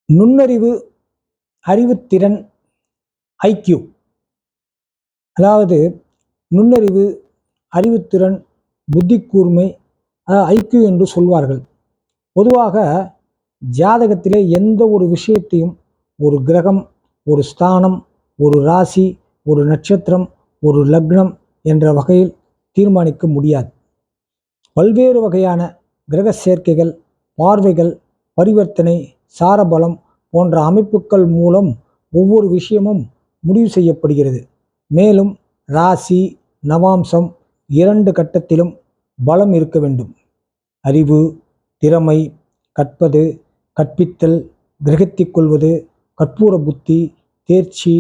நுண்ணறிவு, அறிவுத்திறன், ஐக்யூ. அதாவது நுண்ணறிவு, அறிவுத்திறன், புத்தி கூர்மை, ஐக்யூ என்று சொல்வார்கள். பொதுவாக ஜாதகத்திலே எந்த ஒரு விஷயத்தையும் ஒரு கிரகம், ஒரு ஸ்தானம், ஒரு ராசி, ஒரு நட்சத்திரம், ஒரு லக்னம் என்ற வகையில் தீர்மானிக்க முடியாது. பல்வேறு வகையான கிரக சேர்க்கைகள், பார்வைகள், பரிவர்த்தனை, சாரபலம் போன்ற அமைப்புகள் மூலம் ஒவ்வொரு விஷயமும் முடிவு செய்யப்படுகிறது. மேலும் ராசி, நவாம்சம் 2 கட்டத்திலும் பலம் இருக்க வேண்டும். அறிவு, திறமை, கற்பது, கற்பித்தல், கிரகித்துக் கொள்வது, கற்பூர புத்தி, தேர்ச்சி,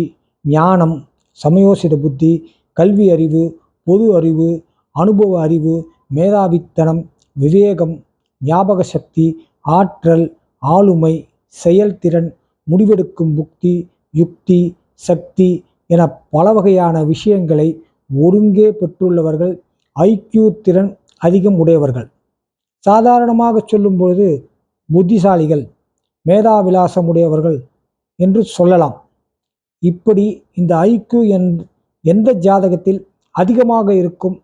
ஞானம், சமயோசித புத்தி, கல்வி அறிவு, பொது அறிவு, அனுபவ அறிவு, மேதாவித்தனம், விவேகம், ஞாபக சக்தி, ஆற்றல், ஆளுமை, செயல்திறன், முடிவெடுக்கும் புக்தி, யுக்தி, சக்தி என பல வகையான விஷயங்களை ஒருங்கே பெற்றுள்ளவர்கள் ஐக்யூ திறன் அதிகம் உடையவர்கள். சாதாரணமாக சொல்லும் பொழுது புத்திசாலிகள், மேதாவிலாசம் உடையவர்கள் என்று சொல்லலாம். இப்படி இந்த ஐக்யூ எந்த ஜாதகத்தில் அதிகமாக இருக்கும்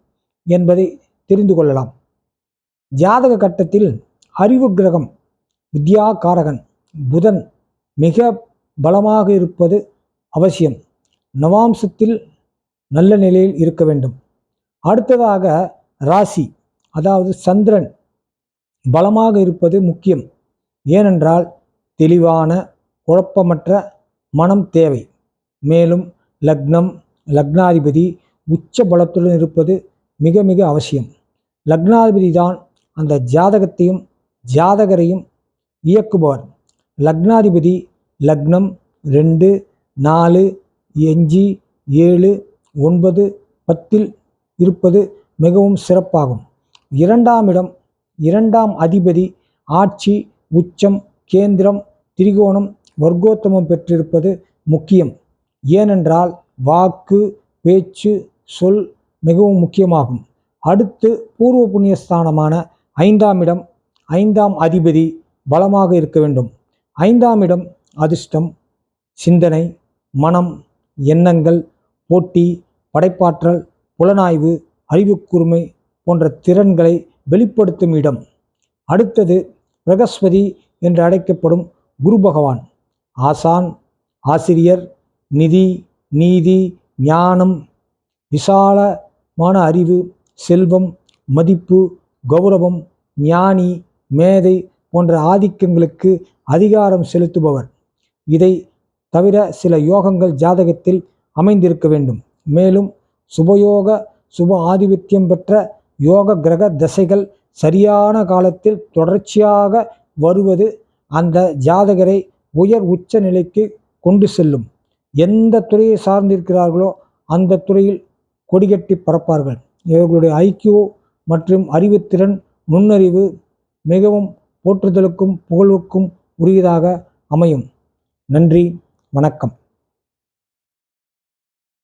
என்பதை தெரிந்து கொள்ளலாம். ஜாதக கட்டத்தில் அறிவு கிரகம் வித்யா காரகன் புதன் மிக பலமாக இருப்பது அவசியம். நவாம்சத்தில் நல்ல நிலையில் இருக்க வேண்டும். அடுத்ததாக ராசி, அதாவது சந்திரன் பலமாக இருப்பது முக்கியம். ஏனென்றால் தெளிவான குழப்பமற்ற மனம் தேவை. மேலும் லக்னம், லக்னாதிபதி உச்ச பலத்துடன் இருப்பது மிக மிக அவசியம். லக்னாதிபதி தான் அந்த ஜாதகத்தையும் ஜாதகரையும் இயக்குபவர். லக்னாதிபதி லக்னம் 2, 4, 5, 7, 9, 10 இருப்பது மிகவும் சிறப்பாகும். 2ஆம் இடம், 2ஆம் அதிபதி ஆட்சி, உச்சம், கேந்திரம், திரிகோணம், வர்க்கோத்தமம் பெற்றிருப்பது முக்கியம். ஏனென்றால் வாக்கு, பேச்சு, சொல் மிகவும் முக்கியமாகும். அடுத்து பூர்வ புண்ணியஸ்தானமான 5ஆம் இடம், 5ஆம் அதிபதி பலமாக இருக்க வேண்டும். 5ஆம் இடம் அதிர்ஷ்டம், சிந்தனை, மனம், எண்ணங்கள், போட்டி, படைப்பாற்றல், புலனாய்வு, அறிவுக்கூர்மை போன்ற திறன்களை வெளிப்படுத்தும் இடம். அடுத்தது பிரகஸ்பதி என்று அழைக்கப்படும் குரு பகவான். ஆசான், ஆசிரியர், நிதி, நீதி, ஞானம், விசாலமான அறிவு, செல்வம், மதிப்பு, கௌரவம், ஞானி, மேதை போன்ற ஆதிக்கங்களுக்கு அதிகாரம் செலுத்துபவர். இதை தவிர சில யோகங்கள் ஜாதகத்தில் அமைந்திருக்க வேண்டும். மேலும் சுபயோக, சுப ஆதிபத்தியம் பெற்ற யோக கிரக தசைகள் சரியான காலத்தில் தொடர்ச்சியாக வருவது அந்த ஜாதகரை உயர் உச்ச நிலைக்கு கொண்டு செல்லும். எந்த துறையை சார்ந்திருக்கிறார்களோ அந்த துறையில் கொடிகட்டி பறப்பார்கள். இவர்களுடைய ஐக்யூ மற்றும் அறிவுத்திறன், நுண்ணறிவு மிகவும் போற்றுதலுக்கும் புகழ்வுக்கும் உரியதாக அமையும். நன்றி, வணக்கம்.